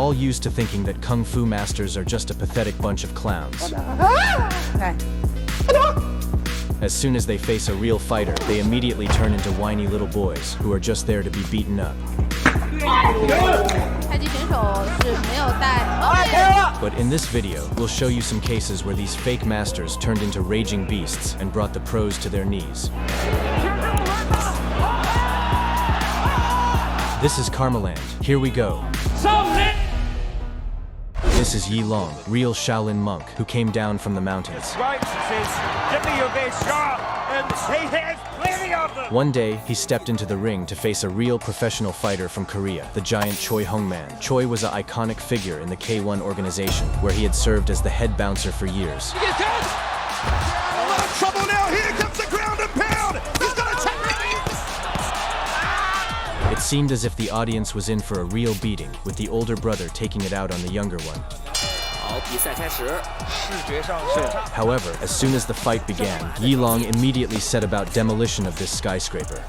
all used to thinking that kung fu masters are just a pathetic bunch of clowns. As soon as they face a real fighter, they immediately turn into whiny little boys who are just there to be beaten up. But in this video, we'll show you some cases where these fake masters turned into raging beasts and brought the pros to their knees. This is Karmaland. Here we go. This is Yi Long, real Shaolin monk who came down from the mountains. One day, he stepped into the ring to face a real professional fighter from Korea, the giant Choi Hongman. Choi was an iconic figure in the K1 organization, where he had served as the head bouncer for years. A lot of trouble now. Here comes the ground and pound. He's got a technique. It seemed as if the audience was in for a real beating, with the older brother taking it out on the younger one. However, as soon as the fight began, Yi Long immediately set about demolition of this skyscraper.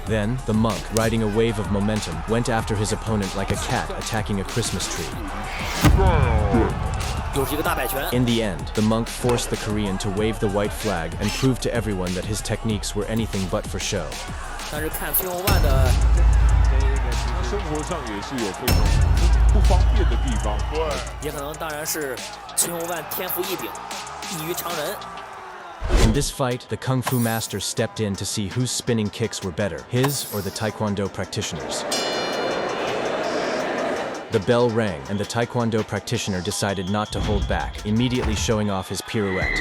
Then, the monk, riding a wave of momentum, went after his opponent like a cat attacking a Christmas tree. In the end, the monk forced the Korean to wave the white flag and prove to everyone that his techniques were anything but for show. In this fight, the Kung Fu master stepped in to see whose spinning kicks were better, his or the taekwondo practitioner's. The bell rang, and the taekwondo practitioner decided not to hold back, immediately showing off his pirouette.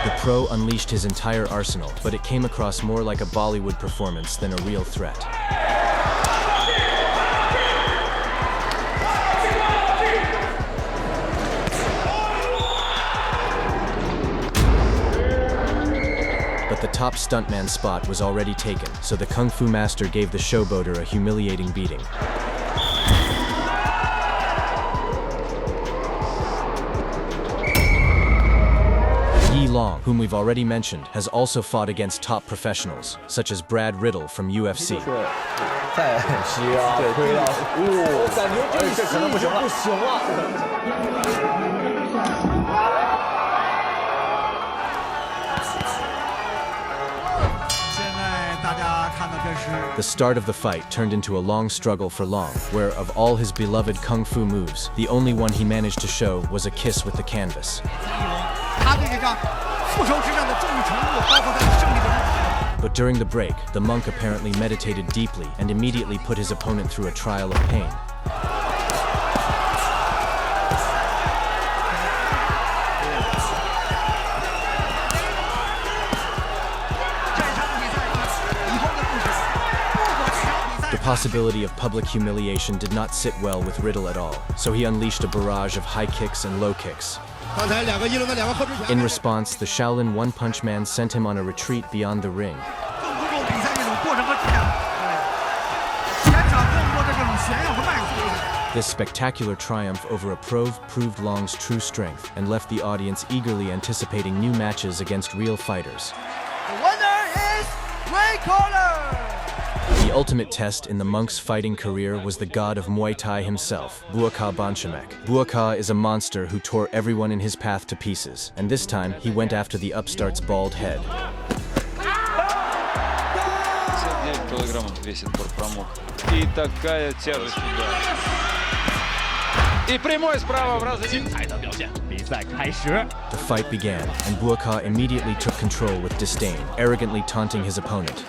The pro unleashed his entire arsenal, but it came across more like a Bollywood performance than a real threat. But the top stuntman spot was already taken, so the Kung Fu master gave the showboater a humiliating beating. Yi Long, whom we've already mentioned, has also fought against top professionals, such as Brad Riddle from UFC. The start of the fight turned into a long struggle for Long, where of all his beloved kung fu moves, the only one he managed to show was a kiss with the canvas. But during the break, the monk apparently meditated deeply and immediately put his opponent through a trial of pain. The possibility of public humiliation did not sit well with Riddle at all, so he unleashed a barrage of high kicks and low kicks. In response, the Shaolin One-Punch Man sent him on a retreat beyond the ring. This spectacular triumph over a pro proved Long's true strength and left the audience eagerly anticipating new matches against real fighters. The winner is Ray Corner. The ultimate test in the monk's fighting career was the god of Muay Thai himself, Buaka Banchimek. Buaka is a monster who tore everyone in his path to pieces, and this time he went after the upstart's bald head. The fight began, and Buaka immediately took control with disdain, arrogantly taunting his opponent.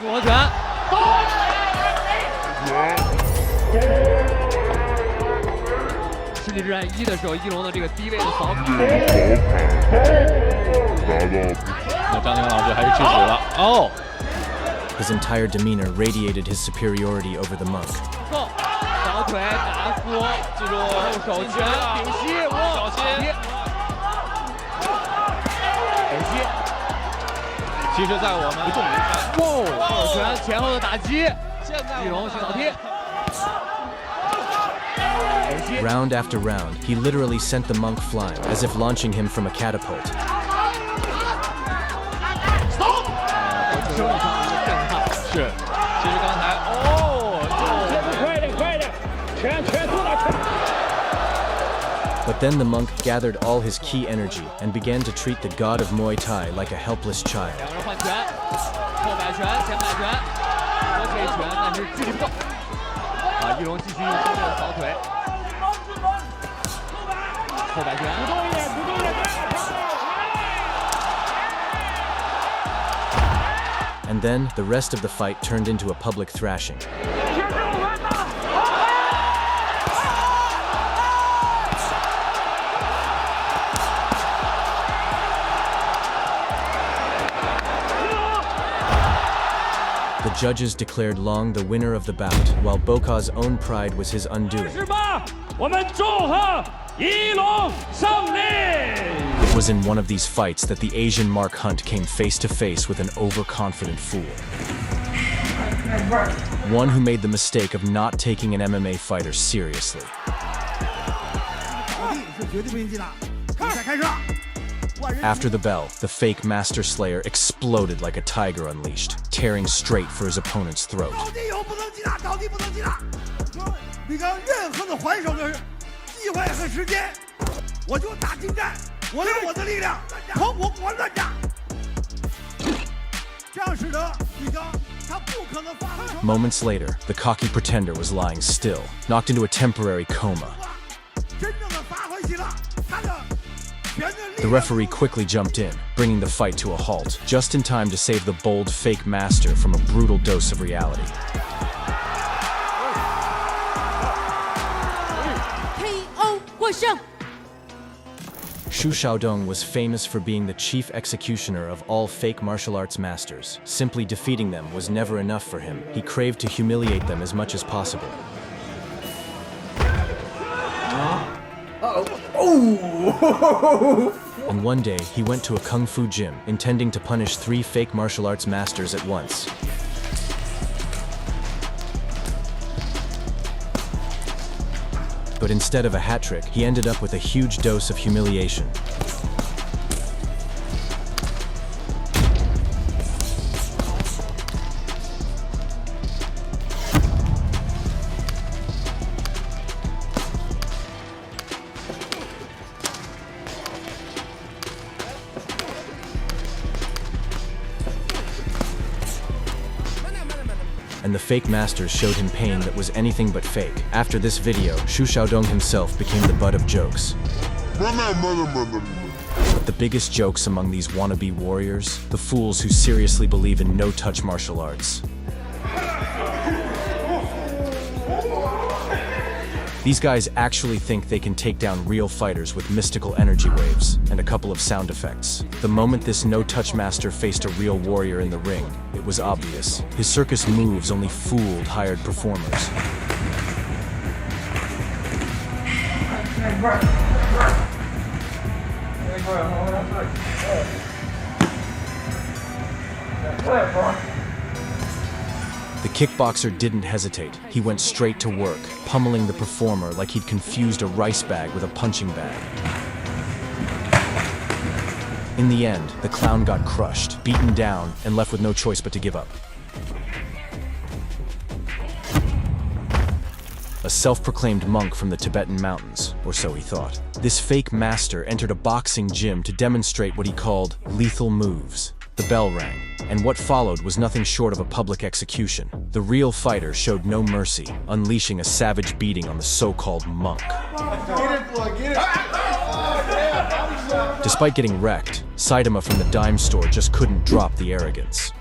His entire demeanor radiated his superiority over the monk. Round after round, he literally sent the monk flying, as if launching him from a catapult. 是，其实刚才快点，全做到全。 But then the monk gathered all his key energy and began to treat the god of Muay Thai like a helpless child. 两个人换拳，后摆拳、前摆拳，多这一拳，但是距离不够。一龙继续用后面的扫腿，后摆拳。And then the rest of the fight turned into a public thrashing. The judges declared Long the winner of the bout, while Buaka's own pride was his undoing. It was in one of these fights that the Asian Mark Hunt came face to face with an overconfident fool. One who made the mistake of not taking an MMA fighter seriously. After the bell, the fake Master Slayer exploded like a tiger unleashed, tearing straight for his opponent's throat. Moments later, the cocky pretender was lying still, knocked into a temporary coma. The referee quickly jumped in, bringing the fight to a halt, just in time to save the bold fake master from a brutal dose of reality. KO 获胜。 Shu Shaong was famous for being the chief executioner of all fake martial arts masters. Simply defeating them was never enough for him. He craved to humiliate them as much as possible. And one day, he went to a kung fu gym, intending to punish 3 fake martial arts masters at once. But instead of a hat trick, he ended up with a huge dose of humiliation. And the fake masters showed him pain that was anything but fake. After this video, Shu Shaong himself became the butt of jokes. But the biggest jokes among these wannabe warriors, the fools who seriously believe in no-touch martial arts. These guys actually think they can take down real fighters with mystical energy waves and a couple of sound effects. The moment this no-touch master faced a real warrior in the ring, it was obvious. His circus moves only fooled hired performers. The kickboxer didn't hesitate. He went straight to work, pummeling the performer like he'd confused a rice bag with a punching bag. In the end, the clown got crushed, beaten down, and left with no choice but to give up. A self-proclaimed monk from the Tibetan mountains, or so he thought. This fake master entered a boxing gym to demonstrate what he called lethal moves. The bell rang, and what followed was nothing short of a public execution. The real fighter showed no mercy, unleashing a savage beating on the so-called monk. Despite getting wrecked, Saitama from the dime store just couldn't drop the arrogance.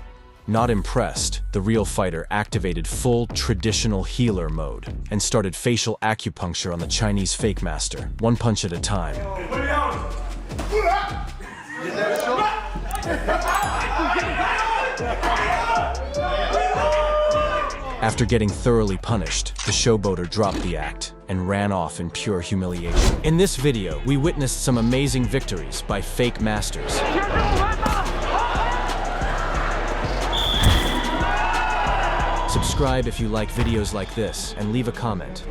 Not impressed, the real fighter activated full traditional healer mode and started facial acupuncture on the Chinese fake master, one punch at a time. After getting thoroughly punished, the showboater dropped the act and ran off in pure humiliation. In this video, we witnessed some amazing victories by fake masters. Subscribe if you like videos like this, and leave a comment.